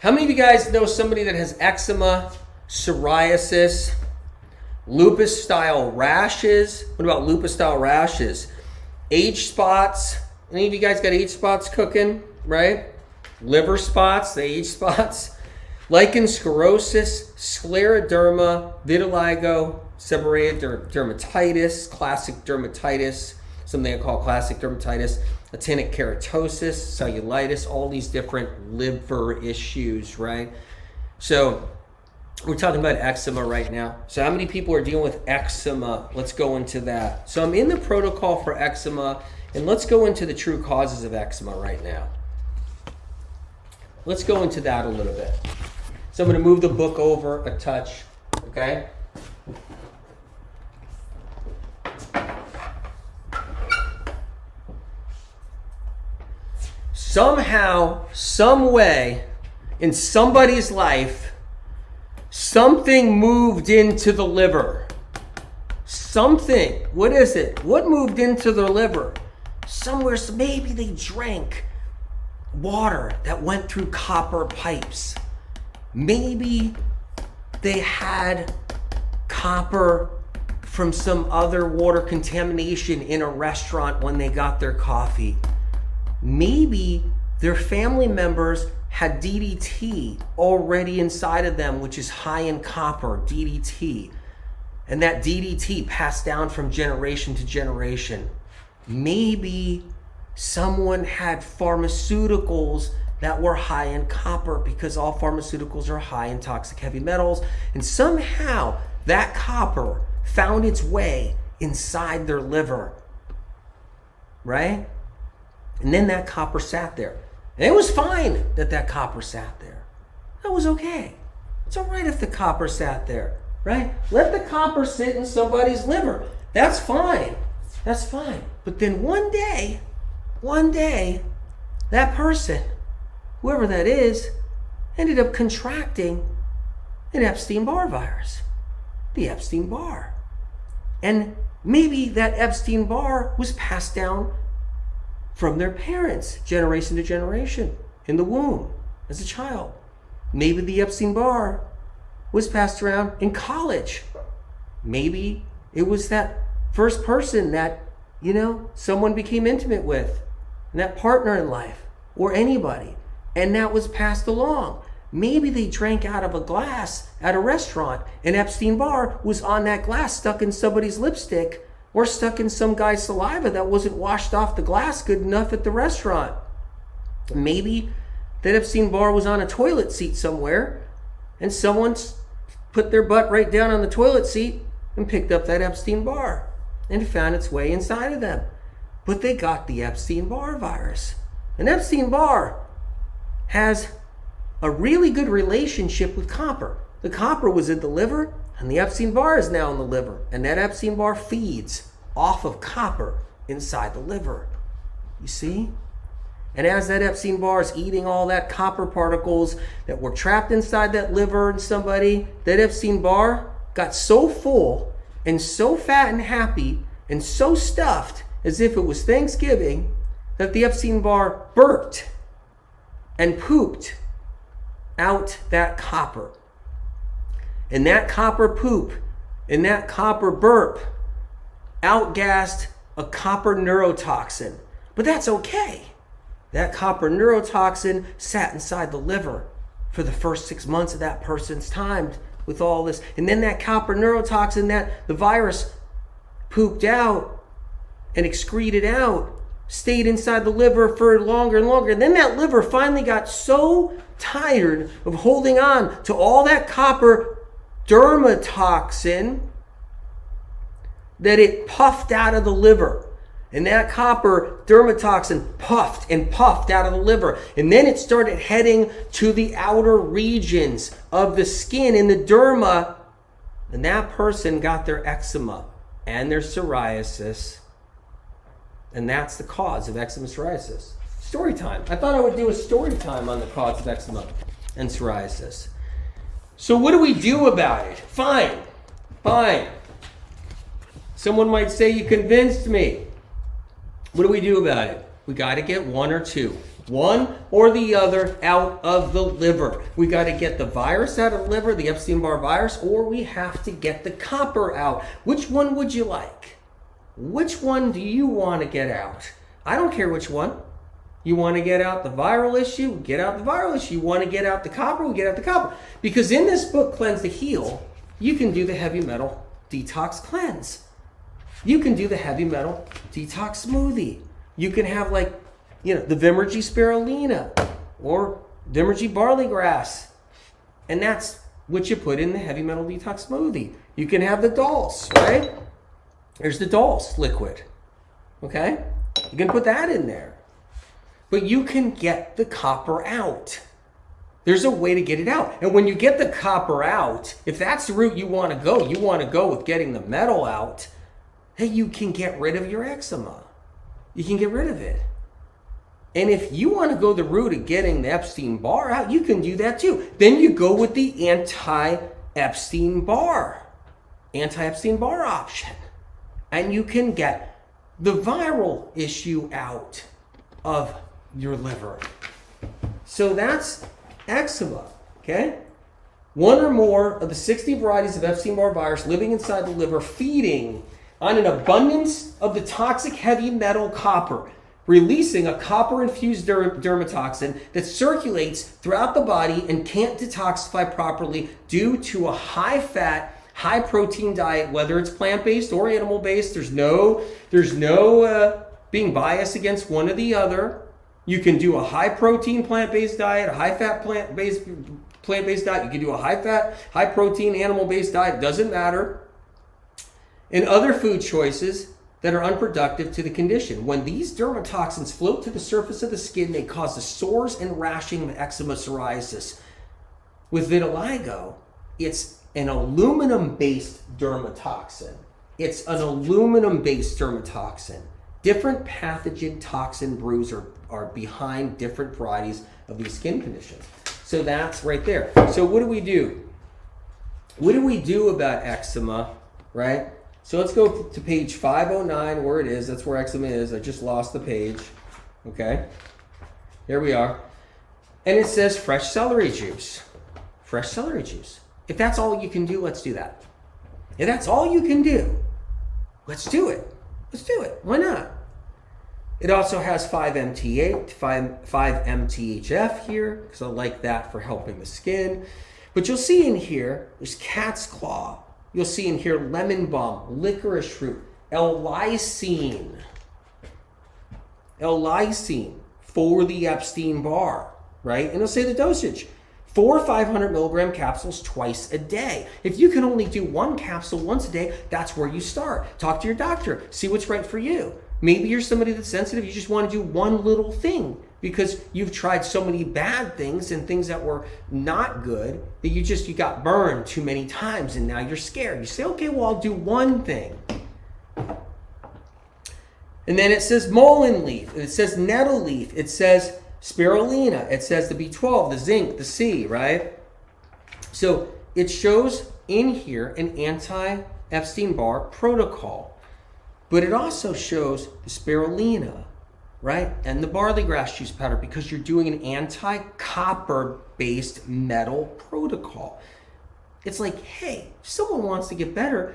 How many of you guys know somebody that has eczema, psoriasis, lupus-style rashes? What about lupus-style rashes? Age spots. Any of you guys got age spots cooking, right? Liver spots, the age spots. Lichen sclerosis, scleroderma, vitiligo, seborrheic dermatitis, classic dermatitis, something I call classic dermatitis, actinic keratosis, cellulitis, all these different liver issues, right? So we're talking about eczema right now. So how many people are dealing with eczema? Let's go into that. So I'm in the protocol for eczema, and let's go into the true causes of eczema right now. Let's go into that a little bit. So I'm going to move the book over a touch, okay? Somehow, some way, in somebody's life, something moved into the liver. Something. What is it? What moved into the liver? Somewhere, so maybe they drank water that went through copper pipes. Maybe they had copper from some other water contamination in a restaurant when they got their coffee. Maybe their family members had DDT already inside of them, which is high in copper, DDT. And that DDT passed down from generation to generation. Maybe someone had pharmaceuticals that were high in copper, because all pharmaceuticals are high in toxic heavy metals. And somehow that copper found its way inside their liver, right? And then that copper sat there. And it was fine that that copper sat there. That was okay. It's all right if the copper sat there, right? Let the copper sit in somebody's liver. That's fine. That's fine. But then one day, that person, whoever that is, ended up contracting an Epstein-Barr virus, the Epstein-Barr. And maybe that Epstein-Barr was passed down from their parents, generation to generation, in the womb, as a child. Maybe the Epstein-Barr was passed around in college. Maybe it was that first person that, someone became intimate with, and that partner in life, or anybody, and that was passed along. Maybe they drank out of a glass at a restaurant, and Epstein-Barr was on that glass, stuck in somebody's lipstick, or stuck in some guy's saliva that wasn't washed off the glass good enough at the restaurant. Maybe that Epstein-Barr was on a toilet seat somewhere, and someone put their butt right down on the toilet seat and picked up that Epstein-Barr, and it found its way inside of them. But they got the Epstein-Barr virus. And Epstein-Barr has a really good relationship with copper. The copper was in the liver, and the Epstein-Barr is now in the liver. And that Epstein-Barr feeds off of copper inside the liver. You see? And as that Epstein-Barr is eating all that copper particles that were trapped inside that liver in somebody, that Epstein-Barr got so full and so fat and happy and so stuffed as if it was Thanksgiving that the Epstein-Barr burped and pooped out that copper. And that copper poop and that copper burp outgassed a copper neurotoxin. But that's okay. That copper neurotoxin sat inside the liver for the first 6 months of that person's time with all this. And then that copper neurotoxin that the virus pooped out and excreted out stayed inside the liver for longer and longer. And then that liver finally got so tired of holding on to all that copper dermatoxin that it puffed out of the liver. And that copper dermatoxin puffed and puffed out of the liver. And then it started heading to the outer regions of the skin in the derma. And that person got their eczema and their psoriasis. And that's the cause of eczema psoriasis. Story time. I thought I would do a story time on the cause of eczema and psoriasis. So what do we do about it? Fine. Someone might say, you convinced me. What do we do about it? We got to get one or two. one or the other out of the liver. We got to get the virus out of the liver, the Epstein-Barr virus, or we have to get the copper out. Which one would you like? Which one do you want to get out? I don't care which one. You want to get out the viral issue? Get out the viral issue. You want to get out the copper? We get out the copper. Because in this book, Cleanse to Heal, you can do the heavy metal detox cleanse. You can do the heavy metal detox smoothie. You can have the Vimergy spirulina or Vimergy barley grass. And that's what you put in the heavy metal detox smoothie. You can have the Dulse, right? There's the Dulse liquid. Okay? You can put that in there. But you can get the copper out. There's a way to get it out. And when you get the copper out, if that's the route you want to go with getting the metal out, hey, you can get rid of your eczema. You can get rid of it. And if you want to go the route of getting the Epstein-Barr out, you can do that too. Then you go with the anti-Epstein-Barr option. And you can get the viral issue out of your liver. So that's eczema, okay? One or more of the 60 varieties of Epstein-Barr virus living inside the liver, feeding on an abundance of the toxic heavy metal copper, releasing a copper-infused dermatoxin that circulates throughout the body and can't detoxify properly due to a high-fat, high-protein diet, whether it's plant-based or animal-based. There's no being biased against one or the other. You can do a high-protein plant-based diet, a high-fat plant-based diet. You can do a high-fat, high-protein animal-based diet. Doesn't matter. And other food choices that are unproductive to the condition. When these dermatoxins float to the surface of the skin, they cause the sores and rashing of eczema, psoriasis. With vitiligo, it's an aluminum-based dermatoxin. Different pathogen toxin brews are behind different varieties of these skin conditions. So that's right there. So what do we do? What do we do about eczema, right? So let's go to page 509 where it is. That's where eczema is. I just lost the page. Okay. Here we are. And it says fresh celery juice. Fresh celery juice. If that's all you can do, let's do that. If that's all you can do, let's do it. Let's do it. Why not? It also has 5-MTHF here, because I like that for helping the skin. But you'll see in here, there's cat's claw. You'll see in here lemon balm, licorice root, L-lysine. L-lysine for the Epstein-Barr, right? And it'll say the dosage. 4 500 milligram capsules twice a day. If you can only do one capsule once a day, that's where you start. Talk to your doctor. See what's right for you. Maybe you're somebody that's sensitive. You just want to do one little thing because you've tried so many bad things and things that were not good that you got burned too many times and now you're scared. You say, okay, well, I'll do one thing. And then it says mullein leaf. It says nettle leaf. It says spirulina. It says the B12, the zinc, the C, right? So it shows in here an anti-Epstein-Barr protocol. But it also shows the spirulina, right? And the barley grass juice powder because you're doing an anti-copper based metal protocol. It's like, hey, if someone wants to get better,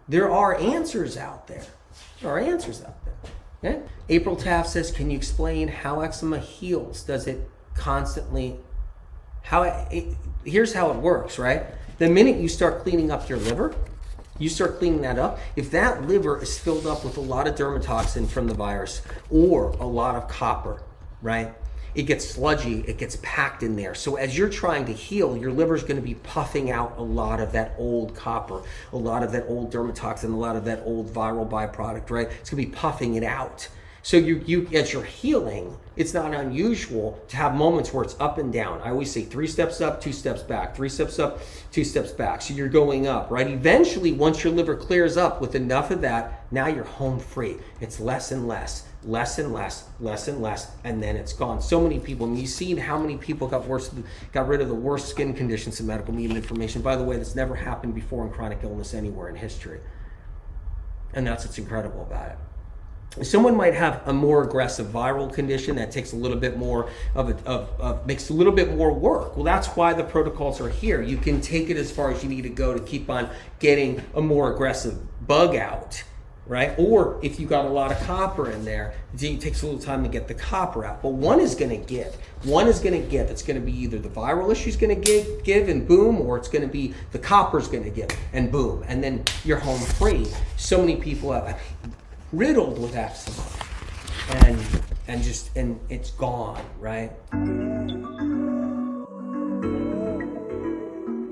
there are answers out there. There are answers out there. Okay? April Taft says, can you explain how eczema heals? Does it constantly, here's how it works, right? The minute you start cleaning up your liver, you start cleaning that up. If that liver is filled up with a lot of dermatoxin from the virus or a lot of copper, right? It gets sludgy, it gets packed in there. So as you're trying to heal, your liver's going to be puffing out a lot of that old copper, a lot of that old dermatoxin, a lot of that old viral byproduct, right? It's going to be puffing it out. So you as you're healing, it's not unusual to have moments where it's up and down. I always say 3 steps up, 2 steps back, 3 steps up, 2 steps back. So you're going up, right? Eventually, once your liver clears up with enough of that, now you're home free. It's less and less, less and less, less and less, and then it's gone. So many people, and you've seen how many people got rid of the worst skin conditions in medical media information. By the way, that's never happened before in chronic illness anywhere in history. And that's what's incredible about it. Someone might have a more aggressive viral condition that takes a little bit more makes a little bit more work. Well, that's why the protocols are here. You can take it as far as you need to go to keep on getting a more aggressive bug out, right? Or if you got a lot of copper in there, it takes a little time to get the copper out. But one is going to give. It's going to be either the viral issue is going to give and boom, or it's going to be the copper is going to give and boom, and then you're home free. So many people have riddled with eczema, and it's gone, right?